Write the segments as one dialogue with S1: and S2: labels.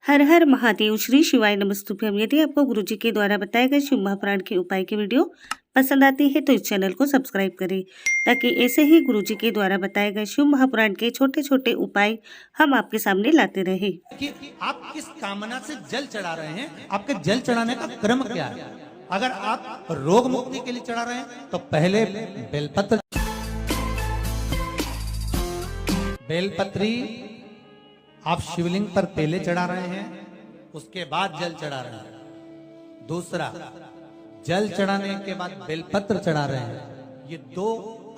S1: हर हर महादेव। श्री शिवाय नमस्तुभ्यम। यदि आपको गुरुजी के द्वारा बताए गए शिव महापुराण के उपाय की वीडियो पसंद आती है तो इस चैनल को सब्सक्राइब करें, ताकि ऐसे ही गुरुजी के द्वारा बताए गए शिव महापुराण के छोटे छोटे उपाय हम आपके सामने लाते रहे।
S2: कि आप किस कामना से जल चढ़ा रहे हैं, आपके जल चढ़ाने का क्रम क्या है। अगर आप रोग मुक्ति के लिए चढ़ा रहे हैं तो पहले बेलपत्री आप शिवलिंग पर पहले चढ़ा रहे हैं, उसके बाद जल चढ़ा रहे हैं। दूसरा, जल चढ़ाने के बाद बेलपत्र चढ़ा रहे हैं। ये दो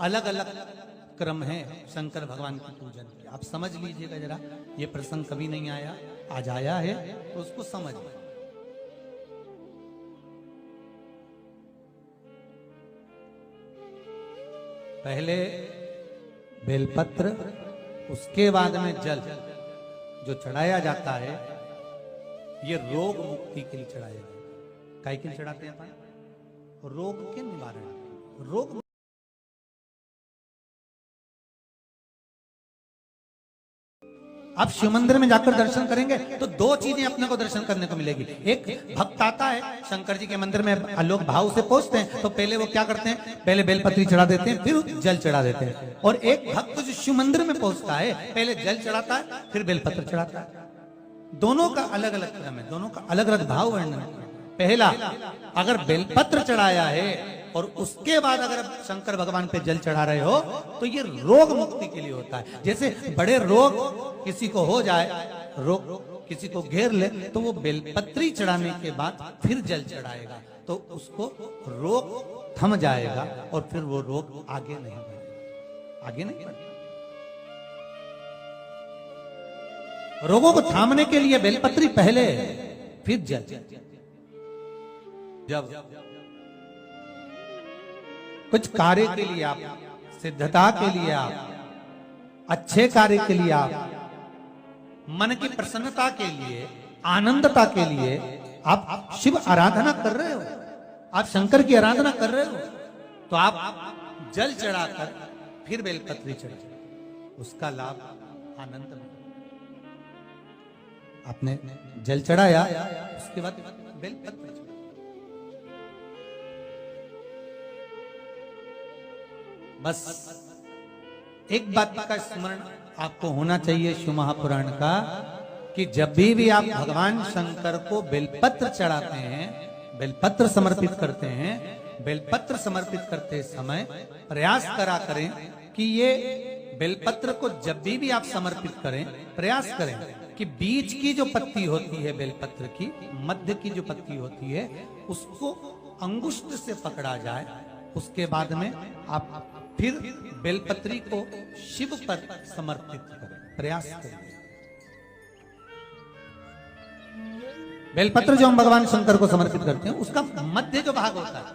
S2: अलग अलग क्रम है शंकर भगवान के पूजन के। आप समझ लीजिएगा जरा, ये प्रसंग कभी नहीं आया, आज आया है तो उसको समझ। पहले बेलपत्र, उसके बाद में जल जो चढ़ाया जाता है, ये रोग मुक्ति के लिए चढ़ाया जाता है। काय के लिए चढ़ाते हैं अपन? रोग के निवारण। रोग आप शिव मंदिर में जाकर दर्शन करेंगे तो दो चीजें अपने को दर्शन करने को मिलेगी। एक भक्त आता है शंकर जी के मंदिर में, लोग भाव से पहुंचते हैं तो पहले वो क्या करते हैं, पहले बेलपत्री चढ़ा देते हैं, फिर जल चढ़ा देते हैं। और एक भक्त जो शिव मंदिर में पहुंचता है, पहले जल चढ़ाता है, फिर बेलपत्र चढ़ाता है। दोनों का अलग अलग क्रम है, दोनों का अलग अलग भाव वर्णन है। पहला, अगर बेलपत्र चढ़ाया है और उसके बाद अगर शंकर भगवान पे जल चढ़ा रहे हो तो ये रोग मुक्ति के लिए होता है। जैसे बड़े रोग किसी को हो जाए, रोग किसी को घेर ले, तो वो बेलपत्री चढ़ाने के बाद फिर जल चढ़ाएगा तो उसको रोग थम जाएगा और फिर वो रोग आगे नहीं बढ़ेगा, आगे नहीं बढ़ेगा। रोगों को थामने के लिए बेलपत्री पहले, फिर जल। जब कुछ कार्य के लिए आप, सिद्धता के लिए आप, अच्छे कार्य के लिए आप, मन की प्रसन्नता के लिए, आनंदता के लिए आप शिव आराधना कर रहे हो, आप शंकर की आराधना कर रहे हो, तो आप जल चढ़ाकर फिर बेलपत्री चढ़े, उसका लाभ आनंद में। आपने जल चढ़ाया, उसके बाद बेलपत्री चढ़ा। बस एक बात का स्मरण आपको होना चाहिए शिव महापुराण का, कि जब भी आप भगवान शंकर को बेलपत्र चढ़ाते हैं, बेलपत्र समर्पित करते हैं, बेलपत्र समर्पित करते समय प्रयास करा करें कि ये बेलपत्र को जब भी आप समर्पित करें, प्रयास करें कि बीच की जो पत्ती होती है बेलपत्र की, मध्य की जो पत्ती होती है, उसको अंगुष्ठ से पकड़ा जाए। उसके बाद में आप फिर बेलपत्री को शिव पर समर्पित करें, प्रयास करें। बेलपत्र जो हम भगवान शंकर को समर्पित करते हैं, उसका मध्य जो भाग होता है,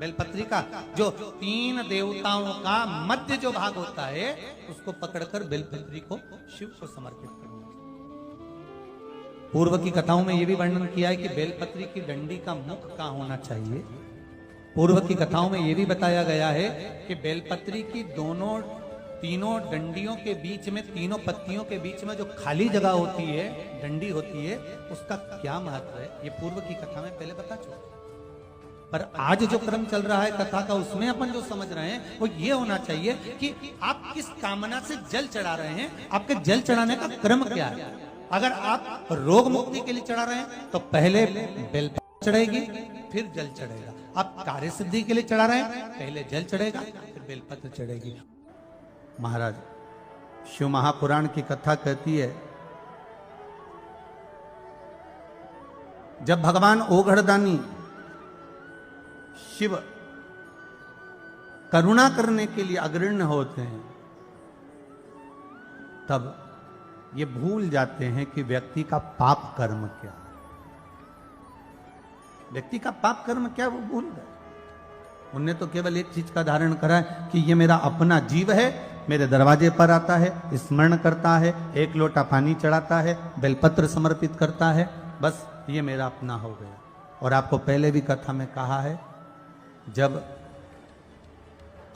S2: बेलपत्री का जो 3 देवताओं का मध्य जो भाग होता है, उसको पकड़कर बेलपत्री को शिव को समर्पित करना। पूर्व की कथाओं में यह भी वर्णन किया है कि बेलपत्री की डंडी का मुख कहां होना चाहिए। पूर्व की कथाओं में यह भी बताया गया है कि बेलपत्री की तीनों डंडियों के बीच में, तीनों पत्तियों के बीच में जो खाली जगह होती है, डंडी होती है, उसका क्या महत्व है, ये पूर्व की कथा में पहले बता चुका। पर आज जो क्रम चल रहा है कथा का, उसमें अपन जो समझ रहे हैं वो ये होना चाहिए कि आप किस कामना से जल चढ़ा रहे हैं, आपके जल चढ़ाने का क्रम क्या है। अगर आप रोग मुक्ति के लिए चढ़ा रहे हैं तो पहले बेलपत्र चढ़ेगी, फिर जल चढ़ेगा। आप कार्य सिद्धि के लिए चढ़ा रहे हैं, पहले जल चढ़ेगा, फिर बेलपत्र चढ़ेगी। महाराज, शिव महापुराण की कथा कहती है, जब भगवान ओघड़दानी शिव करुणा करने के लिए अग्रण्य होते हैं, तब ये भूल जाते हैं कि व्यक्ति का पाप कर्म क्या है। व्यक्ति का पाप कर्म क्या, वो भूल गए। उनने तो केवल एक चीज का धारण करा है कि ये मेरा अपना जीव है, मेरे दरवाजे पर आता है, स्मरण करता है, एक लोटा पानी चढ़ाता है, बेलपत्र समर्पित करता है, बस ये मेरा अपना हो गया। और आपको पहले भी कथा में कहा है, जब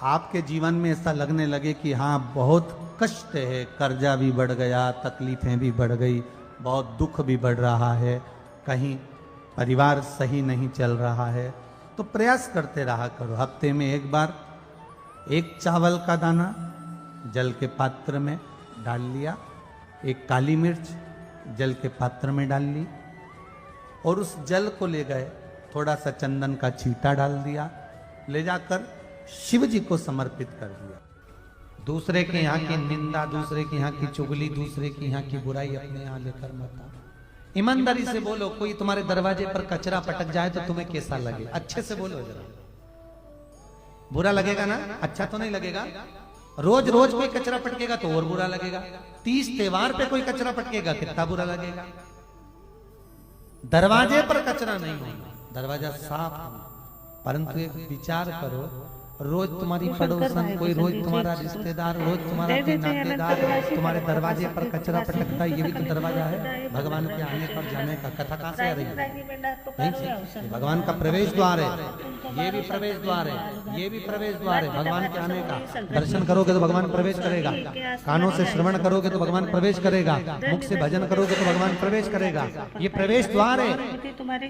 S2: आपके जीवन में ऐसा लगने लगे कि हाँ बहुत कष्ट है, कर्जा भी बढ़ गया, तकलीफें भी बढ़ गई, बहुत दुख भी बढ़ रहा है, कहीं परिवार सही नहीं चल रहा है, तो प्रयास करते रहा करो। हफ्ते में एक बार एक चावल का दाना जल के पात्र में डाल लिया, एक काली मिर्च जल के पात्र में डाल ली और उस जल को ले गए, थोड़ा सा चंदन का छींटा डाल दिया, ले जाकर शिव जी को समर्पित कर दिया। दूसरे के यहाँ की निंदा, दूसरे के यहाँ की चुगली, दूसरे के यहाँ की बुराई अपने यहाँ लेकर मत आओ। ईमानदारी से बोलो, कोई तुम्हारे दरवाजे पर कचरा पटक जाए तो तुम्हें कैसा लगे? अच्छे से बोलो जरा। बुरा लगेगा ना? अच्छा तो नहीं लगेगा। रोज रोज कोई कचरा पटकेगा तो और बुरा लगेगा। 30 त्योहार पे कोई कचरा पटकेगा कितना बुरा लगेगा। दरवाजे पर कचरा नहीं होगा, दरवाजा साफ होगा। परंतु एक विचार करो, रोज तुम्हारी पड़ोसन, कोई रोज तुम्हारा रिश्तेदार, रोज तुम्हारा कोई नातेदार तुम्हारे दरवाजे पर कचरा पटकता है, ये भी तो दरवाजा है भगवान के आने पर जाने का। कथा कहाँ से आ रही है? भगवान का प्रवेश द्वार है, ये भी प्रवेश द्वार है, ये भी प्रवेश द्वार है भगवान के आने का। दर्शन करोगे तो भगवान प्रवेश करेगा, कानों से श्रवण करोगे तो भगवान प्रवेश करेगा, मुख से भजन करोगे तो भगवान प्रवेश करेगा। ये प्रवेश द्वार है।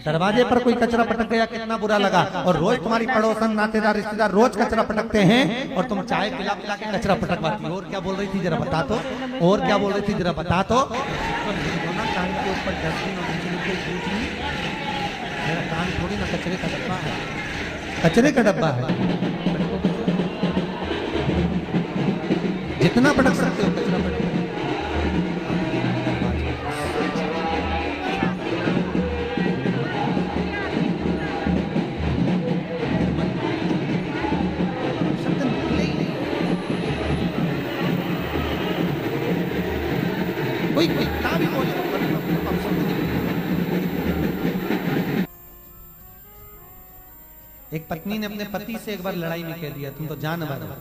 S2: दरवाजे पर कोई कचरा पटक गया कितना बुरा लगा। और रोज तुम्हारी पड़ोसन, नातेदार, रिश्तेदार रोज कचरा पटकते हैं और तुम चाय पिला पिला के कचरा पटकवाती हो। और क्या बोल रही थी जरा बता तो, और क्या बोल रही थी जरा बता तो। कान के ऊपर डस्टबिन और बिजली के बीच में मेरा कान थोड़ी ना कचरे का डब्बा है, कचरे का डब्बा है। जितना पटक सकते हो कचरा पटक। कोई कितना भी बोले, एक पत्नी ने अपने पति से एक बार लड़ाई में कह दिया, तुम तो जानवर हो।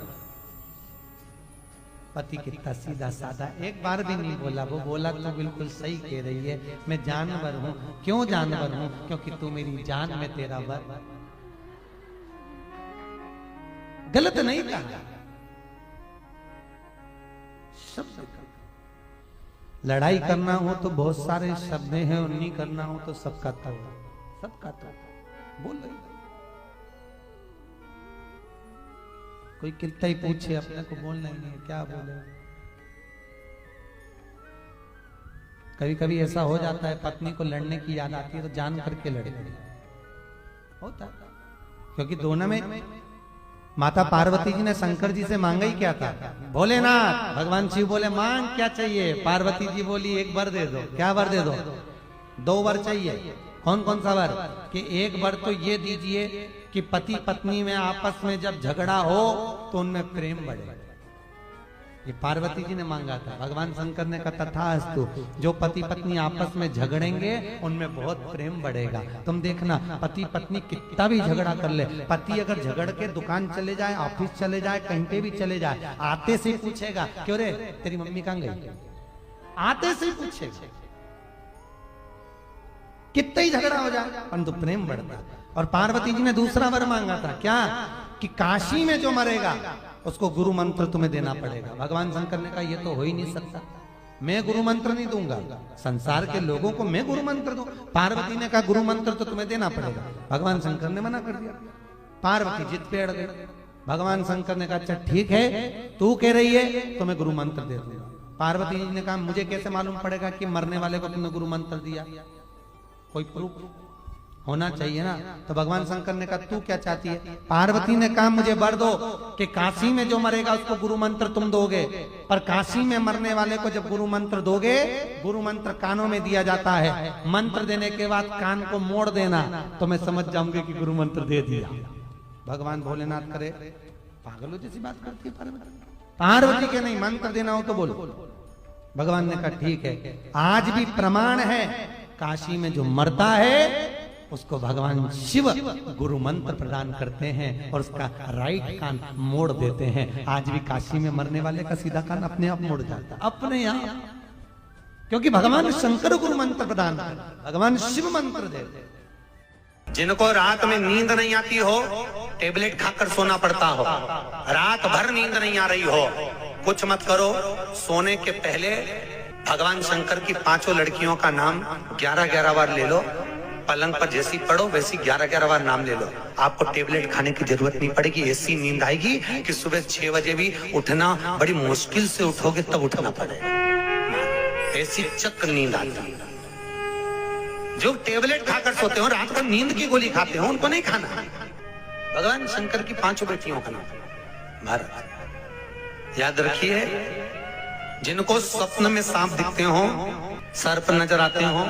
S2: पति कितना सीधा साधा, एक बार भी नहीं बोला। वो बोला तो बिल्कुल सही कह रही है, मैं जानवर हूं। क्यों जानवर हूं? क्योंकि तू मेरी जान में तेरा वर। गलत नहीं कहा, शब्द का। लड़ाई करना हो तो बहुत सारे शब्द हैं, और नहीं करना हो तो सबका तो, सबका तो बोल रही। कोई कितना ही पूछे, अपने को बोलना ही नहीं, क्या बोले। कभी कभी ऐसा हो जाता है, पत्नी को लड़ने की याद आती है तो जान करके लड़े होता है। क्योंकि दोनों में माता पार्वती जी ने शंकर जी से मांगा ही क्या था? भोलेनाथ। भगवान शिव बोले मांग क्या चाहिए? पार्वती जी बोली एक वर दे दो। क्या वर दे दो? 2 वर चाहिए। कौन कौन सा वर? कि एक वर तो ये दीजिए कि पति पत्नी में आपस में जब झगड़ा हो तो उनमें प्रेम बढ़े। ये पार्वती जी ने मांगा था। भगवान शंकर ने कहा तथास्तु, जो पति पत्नी आपस में झगड़ेंगे उनमें बहुत प्रेम बढ़ेगा। तुम देखना, पति पत्नी कितना भी झगड़ा कर ले, पति अगर झगड़ के दुकान चले जाए, ऑफिस चले जाए, कहीं पे भी चले जाए, आते से पूछेगा क्यों रे तेरी मम्मी कहाँ गई? आते से पूछेगा। कितना ही झगड़ा हो जाए परंतु प्रेम बढ़ता। और पार्वती जी ने दूसरा वर मांगा था, क्या? कि काशी में जो मरेगा उसको गुरु मंत्र तुम्हें देना पड़ेगा। भगवान शंकर ने कहा ये तो हो ही नहीं सकता, मैं गुरु मंत्र नहीं दूंगा, संसार के लोगों को मैं गुरु मंत्र दूं। पार्वती ने कहा गुरु मंत्र तो तुम्हें देना पड़ेगा। भगवान शंकर ने मना कर दिया। पार्वती जिद पे अड़ गई। भगवान शंकर ने कहा अच्छा ठीक है, तू कह रही है तो मैं गुरु मंत्र दे दूंगा। पार्वती जी ने कहा मुझे कैसे मालूम पड़ेगा कि मरने वाले को तुमने गुरु मंत्र दिया? कोई प्रूफ होना चाहिए ना। तो भगवान शंकर ने कहा तू क्या चाहती है? पार्वती ने कहा मुझे वर दो कि काशी में जो मरेगा उसको गुरु मंत्र तुम दोगे, पर काशी में मरने वाले को जब गुरु मंत्र दोगे, गुरु मंत्र कानों में दिया जाता है, मंत्र देने के बाद कान को मोड़ देना तो मैं समझ जाऊंगी कि गुरु मंत्र दे दिया। भगवान भोलेनाथ करे पागलों जैसी बात करती है पार्वती के नहीं, मंत्र देना हो तो बोलो। भगवान ने कहा ठीक है। आज भी प्रमाण है, काशी में जो मरता है उसको भगवान शिव गुरु मंत्र प्रदान करते हैं और उसका राइट कान मोड़ देते हैं। आज भी काशी में मरने वाले का सीधा कान अपने आप मोड़ जाता है, अपने आप, क्योंकि भगवान शंकर गुरु मंत्र प्रदान करते, भगवान शिव मंत्र देते।
S3: जिनको रात में नींद नहीं आती हो, टेबलेट खाकर सोना पड़ता हो, रात भर नींद नहीं आ रही हो, कुछ मत करो, सोने के पहले भगवान शंकर की 5 लड़कियों का नाम 11-11 बार ले लो, पलंग पर जैसी पढ़ो वैसी 11-11 बार नाम ले लो, आपको टेबलेट खाने की जरूरत नहीं पड़ेगी। ऐसी नींद आएगी कि सुबह 6 बजे भी उठना बड़ी मुश्किल से उठोगे, तब उठना पड़ेगा। ऐसी चक्र नींद आती है। जो टेबलेट खाकर सोते हो, रात को नींद की गोली खाते हो, उनको नहीं खाना। भगवान शंकर की 5 बेटियों का नाम भारत। याद रखिए, जिनको स्वप्न में सांप दिखते हो, सर्प नजर आते हो,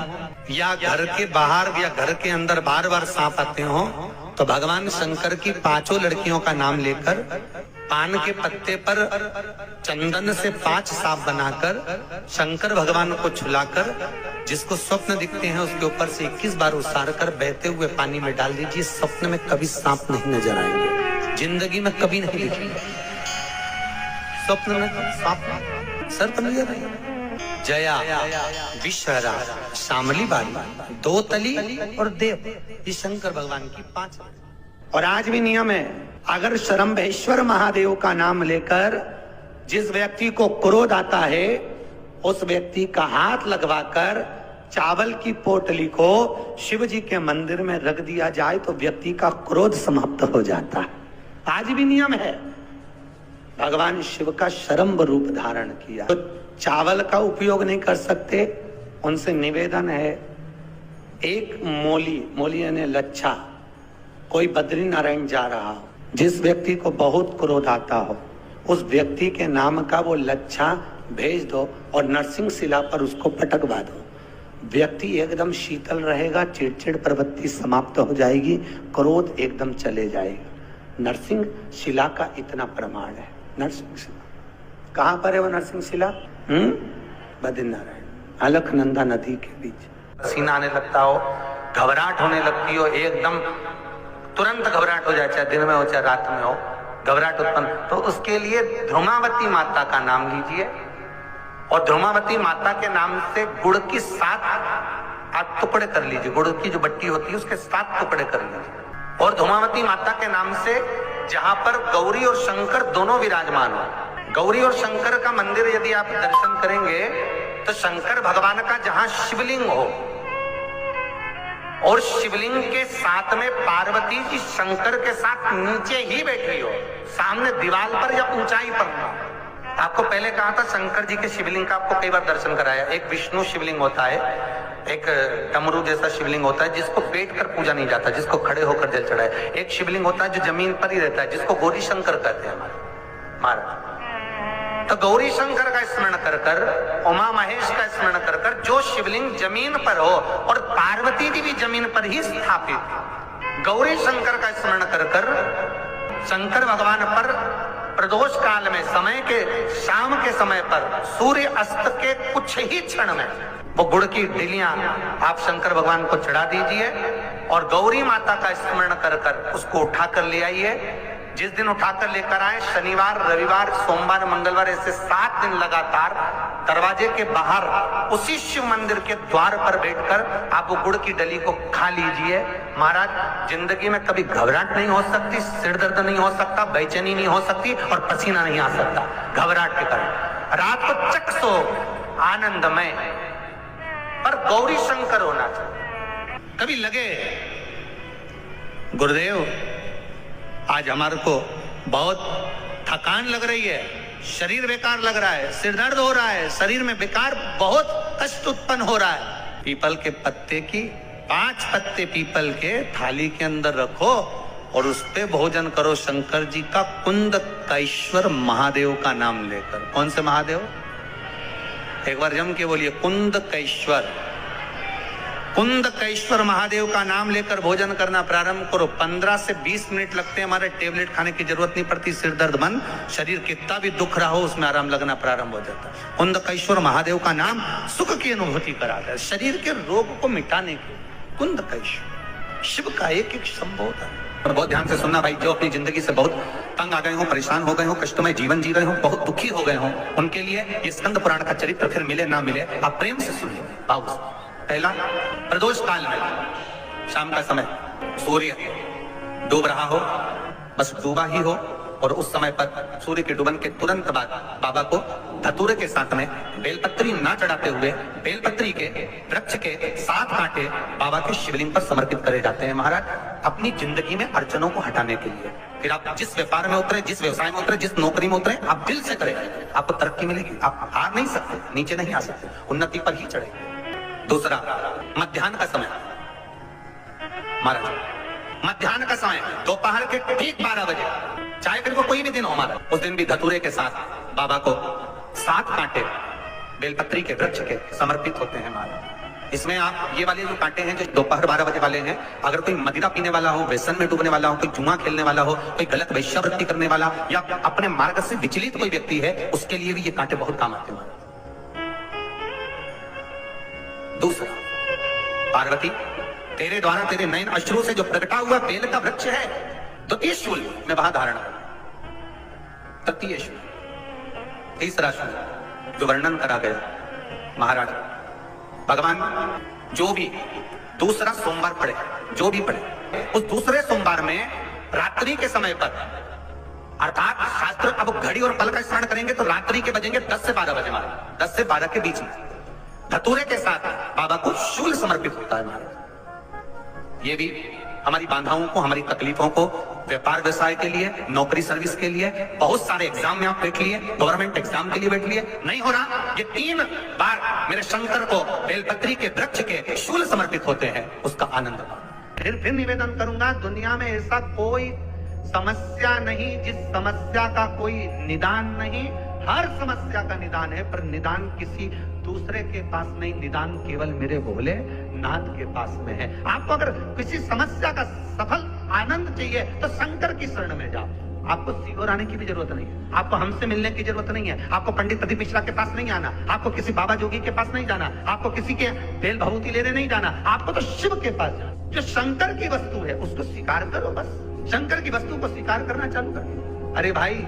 S3: या घर के बाहर या घर के अंदर बार बार सांप आते हो, तो भगवान शंकर की 5 लड़कियों का नाम लेकर पान के पत्ते पर चंदन से 5 सांप बनाकर शंकर भगवान को छुलाकर जिसको स्वप्न दिखते हैं उसके ऊपर से 21 बार उसार कर बहते हुए पानी में डाल दीजिए। स्वप्न में कभी सांप नहीं नजर आएंगे, जिंदगी में कभी नहीं दिखेंगे। स्वप्न में सांप सर्प नजर आएंगे। जया, विश्वहरा, शामली बाली, 2 तली और देव, ये शंकर भगवान की 5। और आज भी नियम है, अगर शरम्भेश्वर महादेव का नाम लेकर जिस व्यक्ति को क्रोध आता है उस व्यक्ति का हाथ लगवाकर चावल की पोटली को शिव जी के मंदिर में रख दिया जाए तो व्यक्ति का क्रोध समाप्त हो जाता है। आज भी नियम है। भगवान शिव का शरम्भ रूप धारण किया, तो चावल का उपयोग नहीं कर सकते, उनसे निवेदन है, एक मोली यानी लच्छा, कोई बद्री नारायण जा रहा हो, जिस व्यक्ति को बहुत क्रोध आता हो उस व्यक्ति के नाम का वो लच्छा भेज दो और नरसिंह शिला पर उसको पटकवा दो। व्यक्ति एकदम शीतल रहेगा, चिड़चिड़ प्रवृत्ति समाप्त हो जाएगी, क्रोध एकदम चले जाएगा। नरसिंह शिला का इतना प्रमाण है। नरसिंह शिला कहाँ पर है वो नरसिंह शिला? बद्रीनारायण, अलकनंदा नदी के बीच। पसीना आने लगता हो, घबराहट होने लगती हो, एकदम तुरंत घबराहट हो जाए, चाहे दिन में हो चाहे रात में हो, घबराहट उत्पन्न, तो उसके लिए ध्रुमावती माता का नाम लीजिए और ध्रुमावती माता के नाम से गुड़ की 7 टुकड़े कर लीजिए। गुड़ की जो बट्टी होती है उसके 7 टुकड़े कर लीजिए और ध्रुमावती माता के नाम से जहां पर गौरी और शंकर दोनों विराजमान हो, गौरी और शंकर का मंदिर यदि आप दर्शन करेंगे तो शंकर भगवान का जहां शिवलिंग हो और शिवलिंग के साथ में पार्वती जी शंकर के साथ नीचे ही बैठी हो, सामने दीवार पर या ऊंचाई पर ना। आपको पहले कहा था शंकर जी के शिवलिंग का आपको कई बार दर्शन कराया। एक विष्णु शिवलिंग होता है, एक डमरू जैसा शिवलिंग होता है जिसको बैठ कर पूजा नहीं जाता, जिसको खड़े होकर जल चढ़ाए। एक शिवलिंग होता है जो जमीन पर ही रहता है, जिसको गौरी शंकर कहते हैं हमारे। तो गौरी शंकर का स्मरण कर कर, उमा महेश का स्मरण कर कर, जो शिवलिंग जमीन पर हो और पार्वती जी भी जमीन पर ही स्थापित, गौरी शंकर का स्मरण कर कर शंकर भगवान पर प्रदोष काल में समय के शाम के समय पर सूर्य अस्त के कुछ ही क्षण में वो गुड़ की डिलियां आप शंकर भगवान को चढ़ा दीजिए और गौरी माता का स्मरण कर कर उसको उठाकर ले आइए। जिस दिन उठाकर लेकर आए, शनिवार, रविवार, सोमवार, मंगलवार, ऐसे 7 दिन लगातार दरवाजे के बाहर उसी शिव मंदिर के द्वार पर बैठकर आप वो गुड़ की डली को खा लीजिए। महाराज, जिंदगी में कभी घबराहट नहीं हो सकती, सिर दर्द नहीं हो सकता, बेचैनी नहीं हो सकती और पसीना नहीं आ सकता घबराहट के कारण। रात को चक सो आनंदमय, पर गौरी शंकर होना चाहिए। कभी लगे गुरुदेव आज हमारे को बहुत थकान लग रही है, शरीर बेकार लग रहा है, सिर दर्द हो रहा है, शरीर में बेकार बहुत कष्ट उत्पन्न हो रहा है, पीपल के पत्ते की 5 पत्ते पीपल के थाली के अंदर रखो और उस पे भोजन करो शंकर जी का कुंदकेश्वर महादेव का नाम लेकर। कौन से महादेव? एक बार जम के बोलिए, कुंदकेश्वर। कुंदकेश्वर महादेव का नाम लेकर भोजन करना प्रारंभ करो। 15 से 20 मिनट लगते हैं, हमारे टेबलेट खाने की जरूरत नहीं पड़ती। सिर दर्द बंद, शरीर कितना भी दुख रहा हो उसमें आराम लगना प्रारंभ हो जाता है। कुंदकेश्वर महादेव का नाम सुख की अनुभूति कराता है, शरीर के रोग को मिटाने के। कुंदकेश्वर शिव का एक एक संबोधन है। और बहुत ध्यान से सुनना भाई, जो अपनी जिंदगी से बहुत तंग आ गए हो, परेशान हो गए हो, कष्टमय जीवन जी रहे हो, बहुत दुखी हो गए हो, उनके लिए ये स्कंद पुराण का चरित्र फिर मिले ना मिले, आप प्रेम से सुनिए। पहला, प्रदोष काल में शाम का समय सूर्य डूब रहा हो, बस डूबा ही हो, और उस समय पर सूर्य के डूबन के तुरंत बाद बाबा को धतूरे के साथ में बेलपत्री ना चढ़ाते हुए बेलपत्री के वृक्ष के 7 कांटे बाबा के शिवलिंग पर समर्पित करे जाते हैं महाराज, अपनी जिंदगी में अड़चनों को हटाने के लिए। फिर आप जिस व्यापार में उतरे, जिस व्यवसाय में उतरे, जिस नौकरी में उतरे, आप दिल से करें, आपको तरक्की मिलेगी। आप हार नहीं सकते, नीचे नहीं आ सकते, उन्नति पर ही चढ़े। दूसरा, मध्याह्न का समय महाराज, मध्याह्न का समय दोपहर के ठीक 12 बजे, चाहे फिर वो कोई भी दिन हो हमारा, उस दिन भी धतूरे के साथ बाबा को 7 कांटे बेलपत्री के वृक्ष के समर्पित होते हैं महाराज। इसमें आप ये वाले जो कांटे हैं जो दोपहर 12 बजे वाले हैं, अगर कोई मदिरा पीने वाला हो, व्यसन में डूबने वाला हो, कोई जुआ खेलने वाला हो, कोई गलत वेश्यावृत्ति करने वाला या अपने मार्ग से विचलित कोई व्यक्ति है, उसके लिए भी ये कांटे बहुत काम आते हैं महाराज। दूसरा, पार्वती तेरे द्वारा तेरे नयन अश्रु से जो प्रकटा हुआ बेल का वृक्ष है, द्वितीय शूल में वहां धारण कर। तृतीय शूल, तीसरा शूल जो वर्णन करा गया महाराज, भगवान जो भी दूसरा सोमवार पड़े, जो भी पड़े, उस दूसरे सोमवार में रात्रि के समय पर, अर्थात शास्त्र अब घड़ी और पल का स्मरण करेंगे तो रात्रि के बजेंगे 10 से 12 बजे महाराज, 10 से 12 के बीच में धतूरे के साथ बाबा को शूल समर्पित होता है महाराज। ये भी हमारी बाधाओं को, हमारी तकलीफों को, व्यापार व्यवसाय के लिए, नौकरी सर्विस के लिए, बहुत सारे एग्जाम में आप बैठ लिए, गवर्नमेंट एग्जाम के लिए बैठ लिए, नहीं हो रहा, ये 3 बार मेरे शंकर को बेलपत्री के वृक्ष के शूल समर्पित होते हैं, उसका आनंद पाओ। फिर निवेदन करूंगा, दुनिया में ऐसा कोई समस्या नहीं जिस समस्या का कोई निदान नहीं। हर समस्या का निदान है, पर निदान किसी दूसरे के पास नहीं, निदान केवल मेरे भोले नाथ के पास में है। आपको अगर किसी समस्या का सफल आनंद चाहिए तो शंकर की शरण में जाओ। आपको सीहोर आने की भी जरूरत नहीं है, आपको हमसे मिलने की जरूरत नहीं है, आपको पंडित प्रदीप मिश्रा के पास नहीं आना, आपको किसी बाबा जोगी के पास नहीं जाना, आपको किसी के बेल भभूति लेने नहीं जाना, आपको तो शिव के पास जाना। जो शंकर की वस्तु है उसको स्वीकार करो, बस शंकर की वस्तु को स्वीकार करना चालू करो। अरे भाई,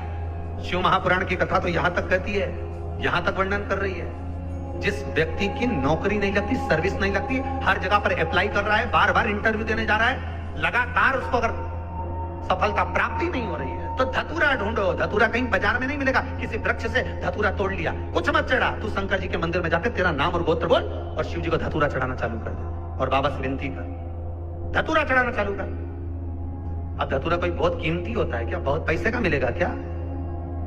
S3: शिव महापुराण की कथा तो यहां तक कहती है, यहां तक वर्णन कर रही है, जिस व्यक्ति की नौकरी नहीं लगती, सर्विस नहीं लगती, हर जगह पर अप्लाई कर रहा है, बार बार इंटरव्यू देने जा रहा है, लगातार उसको अगर सफलता प्राप्ति नहीं हो रही है तो धतूरा ढूंढो। धतूरा कहीं बाजार में नहीं मिलेगा, किसी वृक्ष से धतूरा तोड़ लिया, कुछ मत चढ़ा, तू शंकर जी के मंदिर में जाकर तेरा नाम और गोत्र बोल और शिव जी को धतूरा चढ़ाना चालू कर दे और बाबा से विनती कर, धतूरा चढ़ाना चालू कर। अब धतूरा कोई बहुत कीमती होता है क्या? बहुत पैसे का मिलेगा क्या?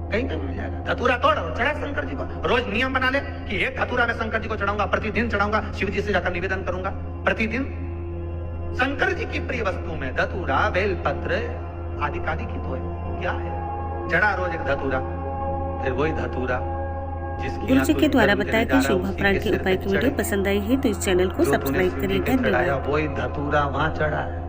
S3: कहीं कहीं मिल जाएगा। धतूरा तोड़ और चढ़ा शंकर जी को। रोज नियम बना ले कि एक धतूरा मैं शंकर जी को चढ़ाऊंगा, प्रतिदिन चढ़ाऊंगा, शिव जी से जाकर निवेदन करूंगा प्रतिदिन। शंकर जी की प्रिय वस्तु में धतूरा, बेलपत्र आदि कादि की तो है, क्या है? चढ़ा रोज एक धतूरा, फिर वही धतूरा जिसकी
S1: गुरु जी के द्वारा बताया गया शुभ प्राण के उपाय की वीडियो पसंद आई है तो इस चैनल को सब्सक्राइब करिए। धन्यवाद।
S3: वही धतूरा वहां चढ़ा है।